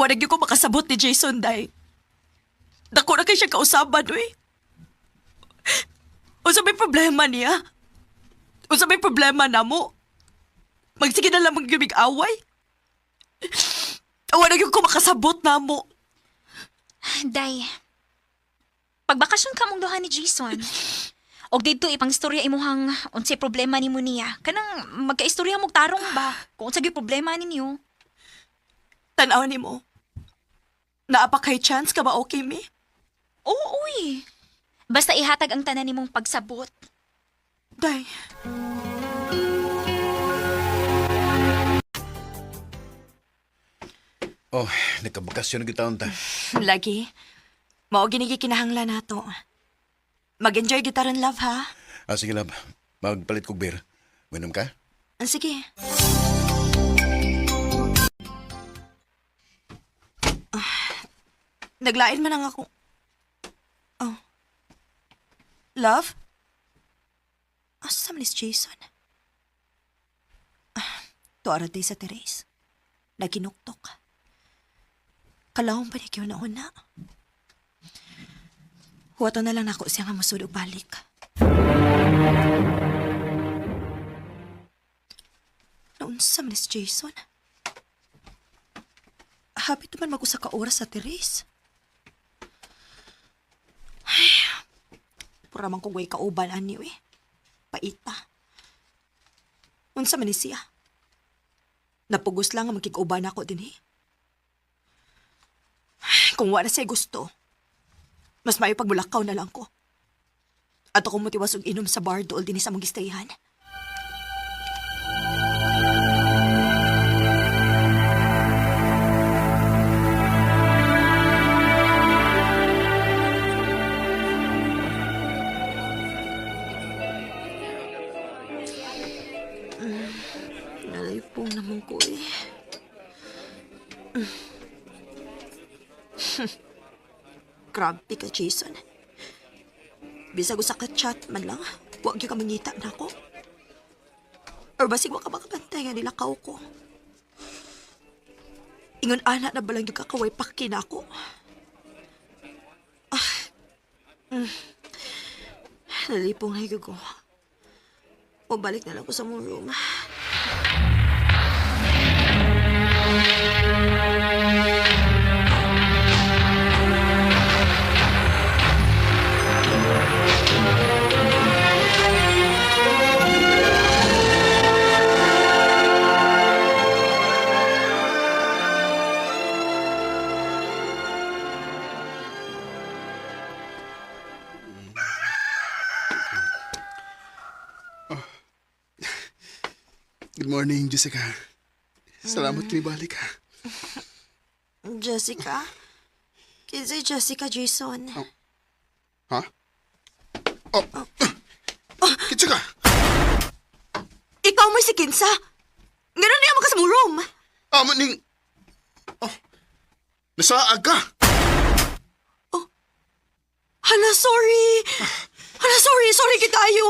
Wala ko makasabot ni Jason, day. Dako na kay siya kausaban, uy. Unsa may problema niya? Unsa may problema na mo? Magsige na lang magiging away? Wala ko makasabot na mo. Day, pagbakasyon ka mong duha ni Jason. Og dito ipang istorya imuhang unsay problema ni mo niya. Kanang magkaistorya mong tarong ba? Kung unsay gyud problema ninyo. Tanaw ni mo. Naapa kay chance ka ba okay, mi? Oo, uy. Basta ihatag ang tanan nimong pagsabot. Day. Oh, nagkabakasyon na taon ta. Lagi. Mao ginigi kinahanglan nato. Mag-enjoy gitaron, love, ha? Sige, love. Magpalit kog beer. Minom ka? Sige. Naglain man ang ako. Oh. Love? Asa man is Jason? Tuara day sa Therese. Naginuktok. Kalawang pa niya na una. Huwato na lang ako siya nga masudog balik. Naunsa man is Jason? Hapit naman mag-usa ka oras sa Therese. Ay, pura man kong way kauban ani eh. Paita. Unsa man ni siya? Napugos lang ang magkikuban ako din eh. Kung wala siya gusto, mas mayo pagbulakaw na lang ko. At ako motiwas og inom sa bar dool din sa mong gistayahan. Nalipong naman ko eh. Grabe ka, Jason. Bisag usa ka chat man lang, wag yung ka mangita na ako. Or basig wa ka makabantay nga nilakaw ko. Ingon ana na balang yung kakaway paki na ako. Nalipong na ko. Pabalik na lang ko sa mong room. Good morning, Jessica. Salamat kinibalik ha. Jessica? Kinsay Jessica, Jason? Ha? Kitsa ka! Ikaw mo si Kinsa? Ganun niya ka sa mong room. Maning... Nasaag ka! Hala, sorry. Hala, sorry. Sorry kid kayo.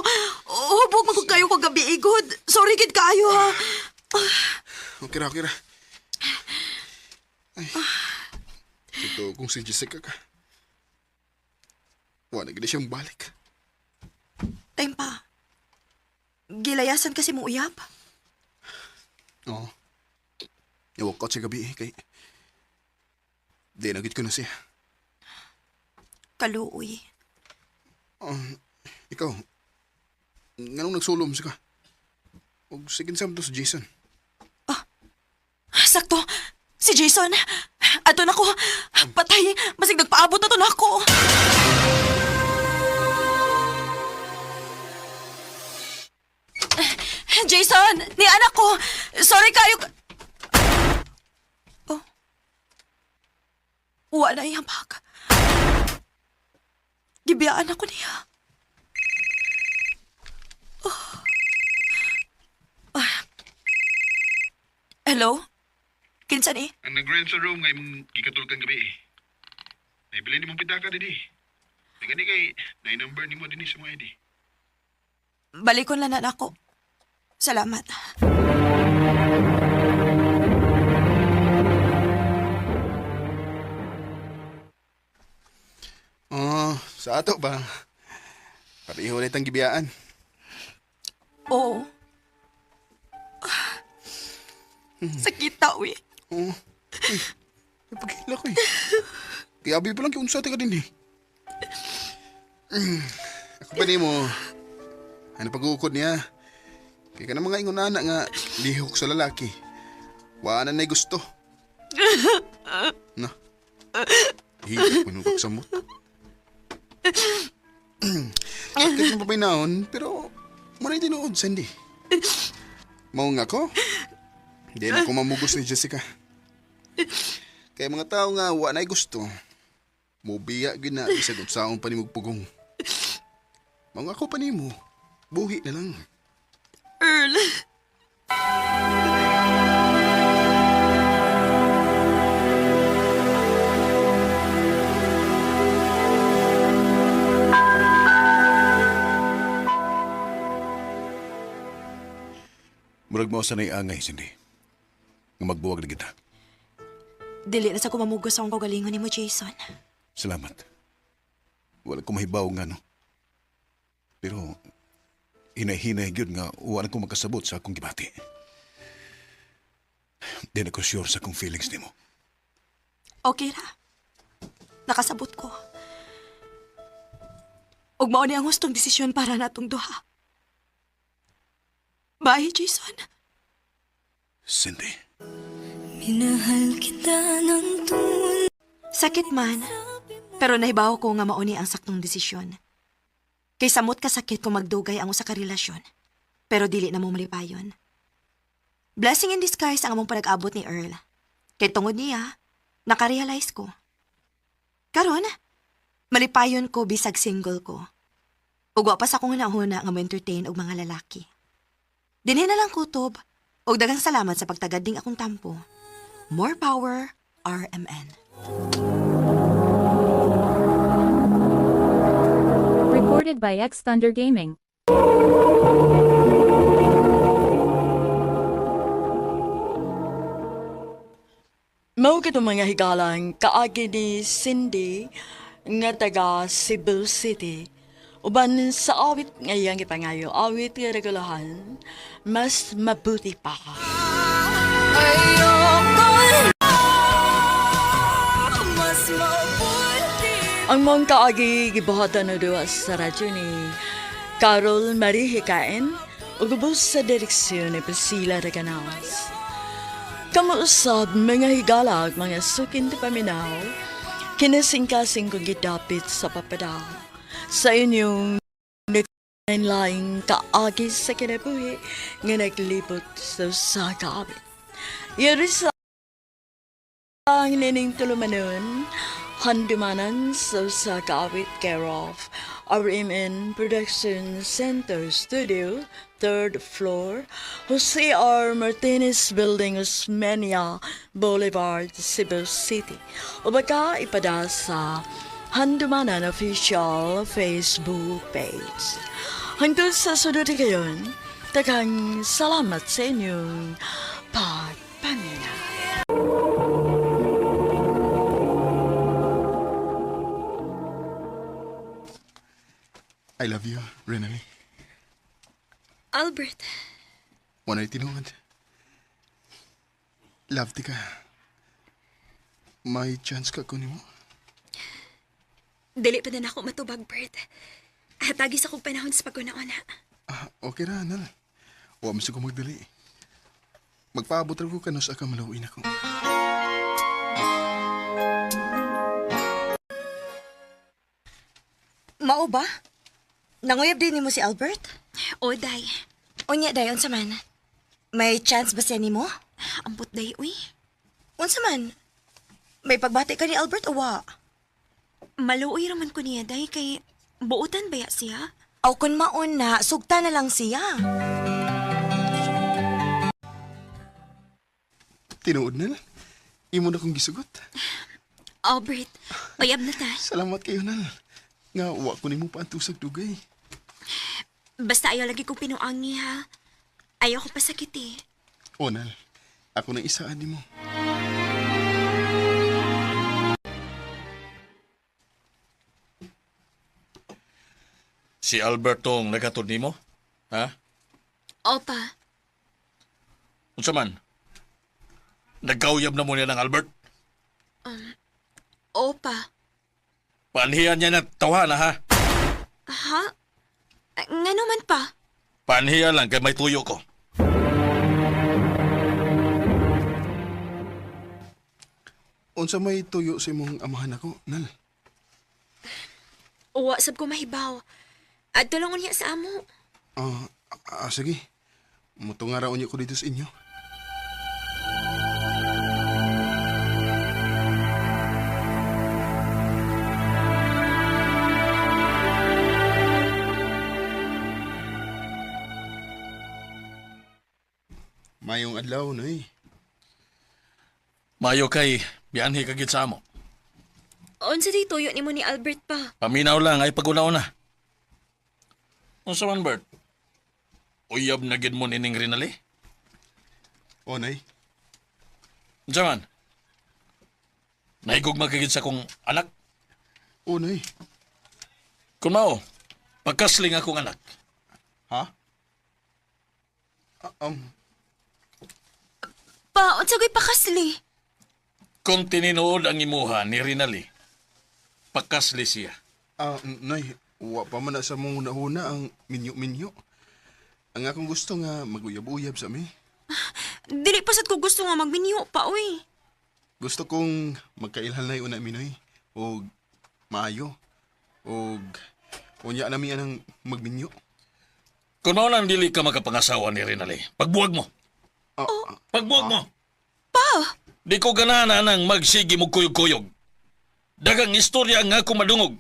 Hubog magod kayo kag gabi igod. Sorry kid kayo ha. Okay ra. Ay. Ito kung si Jessica ka. Wala gina siyang balik. Time pa. Gilayasan kasi mo uyab. Oo. Iwak ko siya gabi kay... Di nagit ko na siya. Kaluoy. Ikaw, nganong nagsulom siya ka? Huwag sigin sa to si Jason. Sakto. Si Jason. Ato na ko. Patay. Masig nagpaabot na to na ako. Jason! Ni anak ko! Sorry kayo... Wala yung bag. Gibiyaan ako niya. Hello? Kinsa ni? Ang nag-rent sa room ngay mong gikatulkan gabi eh. Naibili ni mong pitaka din eh. Nagani kay, na-number ni mo din sa mga ID. Balikon lang na ako. Salamat. Sa ato ba? Pareho ulit ang gibiyaan. Oo. Sakit tao eh. Oo. Napaghila ko eh. Kaya abi pa lang kiunsa ka din eh. Ako pa mo. Ano pag-uukod niya? Kaya ka na mga ingon anak nga lihok sa lalaki. Waanan na'y gusto. Na. Hihik mo nung kaksamot. Sakit mo pa pinahon, pero maray tinuod, Sandy. Maong ako, hindi na ako mamugos ni Jessica. Kaya mga tao nga, wa na'y gusto. Mubiya gina, isag unsaon pa ni magpugong. Maong ako pa ni mo, buhi na lang. Earl. Murag mo sa angay, Cindy. Nga magbuwag na kita. Dili na sa kumamugos ang kagalingon ni mo, Jason. Salamat. Wala ko mahibaw nga, no? Pero, hinay-hinay yun nga wala ko makasabot sa akong gibati. Di na ko sure sa akong feelings ni mo. Okay ra. Nakasabot ko. Ug mao ni ang hustong desisyon para natong duha. Bye, Jason. Cindy. Minahal kita ng tunay. Sakit man, pero nahibaw ko nga mauni ang saktong desisyon. Kay samot ka sakit kung magdugay ang usa ka relasyon, pero dili na mo malipayon. Blessing in disguise ang among panag-abot ni Earl. Kay tungod niya, nakarealize ko. Karon, malipayon ko bisag single ko. Ugwa pa sa akong hunahuna nga mo-entertain og mga lalaki. Dinhi na lang kutob, og daghang salamat sa pagtagading akong tampo. More power, RMN. Recorded by X Thunder Gaming. Mao kitong mga higalang kaagi ni Cindy nga taga Cebu City. Uban sa awit ngayang ipangayo, awit nga regulahan, mas mabuti pa ka. Ang mong kaagi gibuhatan na doon sa radyo ni Carol Marie Hikain o gubos sa direksyon ni Priscilla Reganas. Kamuusab mga higalag, mga sukin ti paminaw, kinasing-kasing kong gidapit sa papadaw. Sa inyong laing kaagi sa kinabuhi nga naglibot sa kaabit. Yari sa ang nining tulumanon, handumanan sa kaabit care of RMN Production Center Studio, 3rd floor, Jose R. Martinez Building, Osmeña Boulevard, Cebu City. O baka ipada sa Handumanan Official Facebook page. Hanggang sa sunod ngayon, tagang salamat sa inyong pagpamina. I love you, Renali. Albert, Wana'y tinuod. Love ti ka. May chance ka kunin mo? dili pa na ako matubag, Bert. Hatagis akong panahon sa pagkunauna. Okay ra, Nal. Huwag mo ko magdali. Magpaabot ra ko kanos aka malawin ako. Mao ba? Nanguyab din ni mo si Albert? O, day. Unya, day, unsa man? May chance ba siya ni mo? Ampot, day, uy. Unsa man? May pagbati ka ni Albert o wa? Maluoy raman ko niya, day, kay buutan baya siya? Aw kun maon na, sugta na lang siya. Tinuod, Nal. Imo na kong gisugot. Albert, payab na ta. Salamat kayo, Nal. Nga, wa ko nimo pa ang tusag dugay. Basta ayaw lagi kong pinuangi, ha? Ayaw ko pasakit, eh. O, Nal. Ako nang isaan ni mo. Si Albertong nagatod nimo? Ha? Opa, Unsa man? Nagkauyab na mo niya ng Albert? opa. Panhiyan niya na tawa na ha? Ha? Nga naman pa. Panhiyan lang kay may tuyo ko. Unsa may tuyo sa imong amahan ako, Nal? Uwa, sab ko mahibaw. At tulungon niya sa amo. Sige. Mutungaraon niyo ko dito sa inyo. Mayong adlaw, Noy. Mayo kay biyanhi kagit sa amo. Unsa di tuyo ni mo ni Albert pa? Paminaw lang ay pagunaw na. Unsa man, Bert? Uyab na gid mo nining Rinali? O, Nay. Unsa man? Naigog magkagid sa kong anak? O, Nay. Kung mao, pagkasling akong anak. Ha? Pa, unsa gay pakasli? Kung tininuod ang imuha ni Rinali, pagkasli siya. Nay, wa pa man na sa mong nahuna ang minyo-minyo. Ang akong gusto nga maguyab-uyab sa mi. Dili pasad ko gusto nga magminyo pa, uy. Gusto kong magkailhan na una minoy. O maayo. O unya na miya ng magminyo. Kung mao lang dili ka makapangasawa ni Rinaldi, pagbuwag mo. Pagbuwag mo. Pa! Di ko ganahan ng magsigi mo kuyog-kuyog. Dagang istorya nga akong madungog.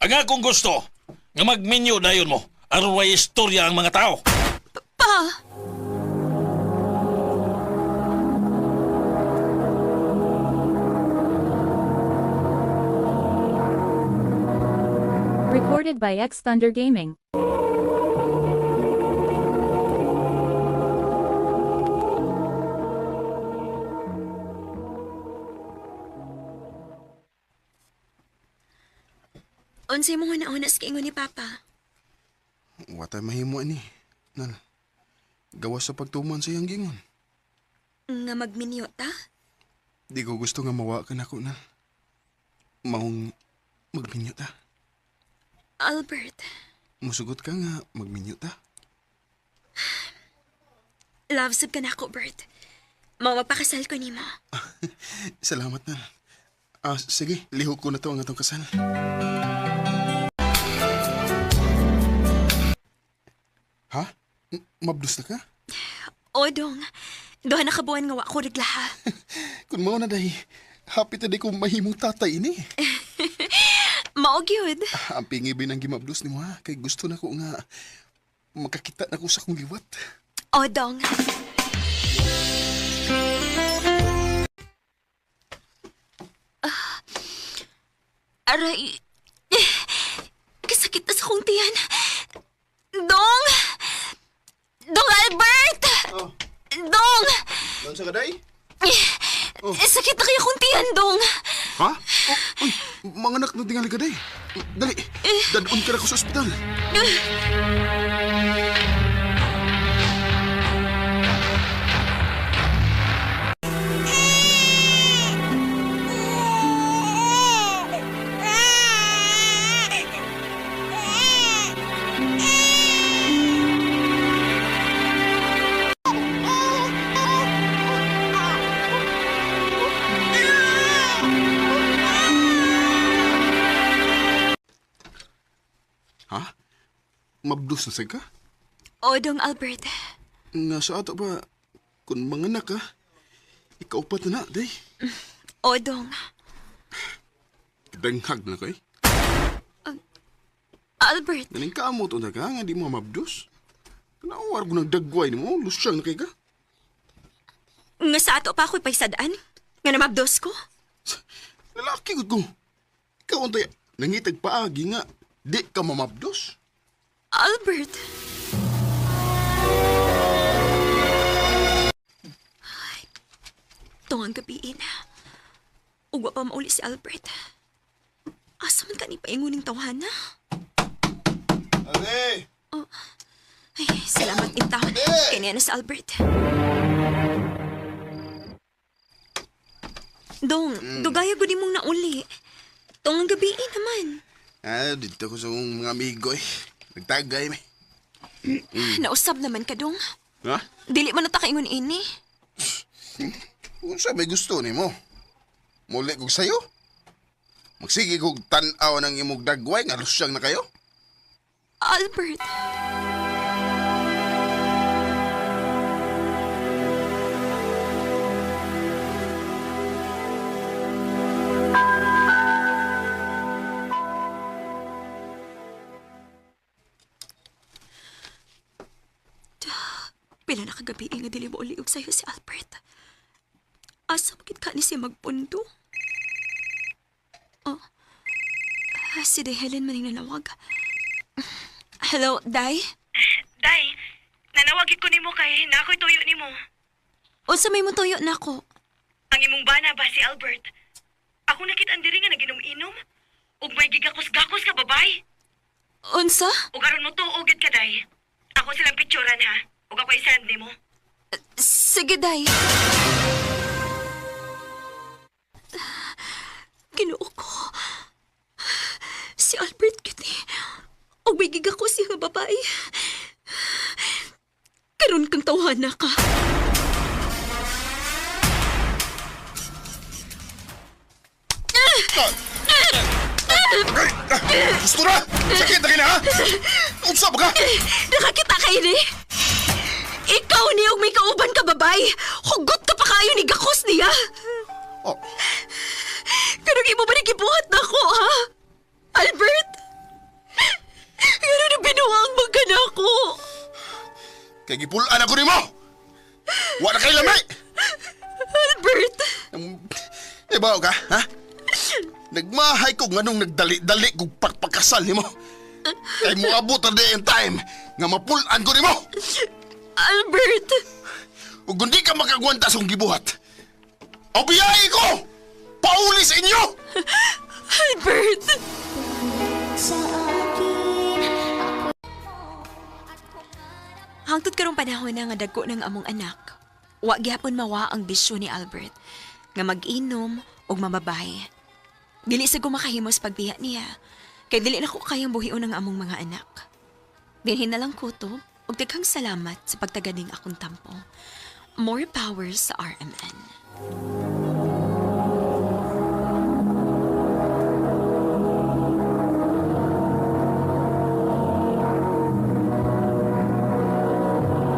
Ang akong gusto, nga magminyo dayon mo. Aron way istorya ang mga tao. Pa! Recorded by X Thunder Gaming. Unsay mo nga nauna sa kiingon ni Papa? Watay mahimo ani. Nal. Gawas sa pagtuman sa iyang gingon. Nga magminyo ta? Di ko gusto nga mawa ka na ko na. Maong magminyo ta. Albert, Musugot ka nga magminyo ta. love sub ka na ako, Bert. Mawapakasal ko nimo. Salamat na. Sige, lihok ko na to ang atong kasal. Ha? Mabdus na ka? O, dong. Duha na kabuan nga wa ko reglaha. Kung mao na dahi, happy taday ko mahimong tatay ini. Mao gyud. Ang pingibin ang gimabdus ni mo ha, kay gusto na ko nga makakita na ko sa kong liwat. O, dong. Aray. Kasakit na sa kong tiyan. Dong! Dong Albert! Dong! Doon sa kaday? Sakit na kaya kong tiyan, Dong. Ha? Uy, mga anak na tingali ka day. Dali, dadun ka na ko sa ospital. Mabdus na sa ka? O, Dong Albert. Nga sa ato ba, kung mga anak ka, ikaw pa na day. O, Dong. Danghag na kay. Albert. Naning kamot na ka, nga di mo mabdus. Kanawar ko ng dagway ni mo, lusyang na kay ka. Nga sa ato pa ako'y paisadaan? Nga namabdos ko? Lalaki ko. Ikaw ang tayo, nangitag paagi nga, di ka mamabdos. Albert. Ay, tungang gabiin. Ugwa pa mauli si Albert. Asa man ka ni painguning tawhana? Ate! Oh. Ay, salamat in taon. Kanya na si Albert. Dong, dugaya gudi mong nauli. Tungang gabiin naman. Dito ko sa mga amigo eh. Nagtagay me. Nausab naman ka, Dong. Ha? Dili man natakaingon ini. Kung sa may gusto ni mo, muli kong sayo. Magsige kong tanaw ng imong dagway, nga lusyang na kayo. Albert. Pila na kagabi nga dili mo uliog sa'yo si Albert. Asa magit ka ni siya magpundo? Oh. Si Day Helen maning nanawag. Hello, Day? Day, nanawagin ko nimo kay na ako'y tuyo nimo. Unsa may mo tuyo na ako? Ang imong bana ba si Albert? Ako nakita ang diri nga naginom-inom. Ug may gigakos-gakos ka babay. Unsa? Ug aron mo tuogid ka, Day. Ako silang picturean ha. Ug ako i-send nimo. Sige, Day. Ginoo ko. Si Albert kiti. O may giga ko siya nga babae. Karon kang tawhana ka. ka! Gusto na! Sakit na kina, ha? Unsa ba ka? Nakakita ka ini? Ikaw niyong may kauban ka, babay. Hugot ka pa kayo ni gakos niya. Oh. Ganun mo ba nagibuhat na ako, ha? Albert? Ganun na binuwang mo ka na ako. Kay gipulaan ako ni mo! Wala kay lamay! Albert! Ibaw ka, ha? Nagmahay ko nga nung nagdali-dali kong pagpakasal ni mo. Kay mo abot na day and time nga mapulaan ko ni mo! Albert! Ug hindi ka makagwanta sa kong gibuhat. Obiyay ko! Pauli sa inyo! Albert! Hangtod karong panahon na nga dagko ng among anak, wa gyapon mawa ang bisyo ni Albert nga mag-inom og mamabay. Dili sa gumakahimos pagbiya niya, kay dili na ko kayang buhion ang among mga anak. Dinhin na lang kutob ug daghang salamat sa pagtaganing akong tampo. More power sa RMN.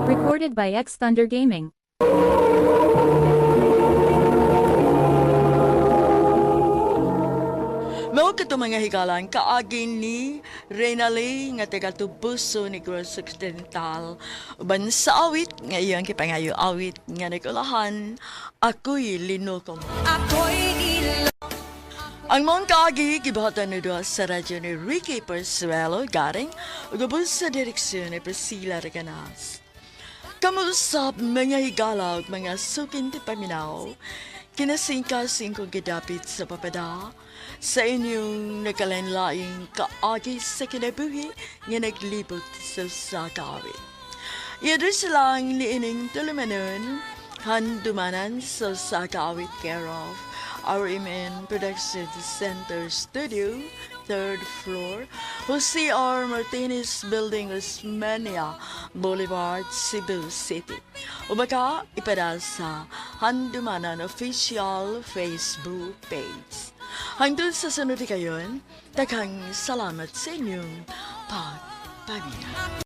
Recorded by X Thunder Gaming. Mao kato mga higalan kaagin ni Renali nga taga Tubuso ni Gross Occidental. Uban sa awit nga iyang kipangayo awit nga nagulahan ako'y linukom. Ang mga kaagi gibahatan ni Dua sa radyo ni Ricky Persuelo garing ugabos sa direksyon ni Priscilla Reganas. Kamusap mga higala ug mga sukin ti paminaw, kinasingkasing kong gidapit sa papada sa inyong nakalanlaing kaagi sa kinabuhi nga naglibot sa sakawit. Yadro silang niining tulumanon, handumanan sa sakawit care of RMN Production Center Studio, 3rd floor, Jose R. Martinez Building, Osmania Boulevard, Cebu City. O baka ipada sa Handumanan Official Facebook page. Hangtod sa sunod kayon, daghang salamat sa inyong pagpamina.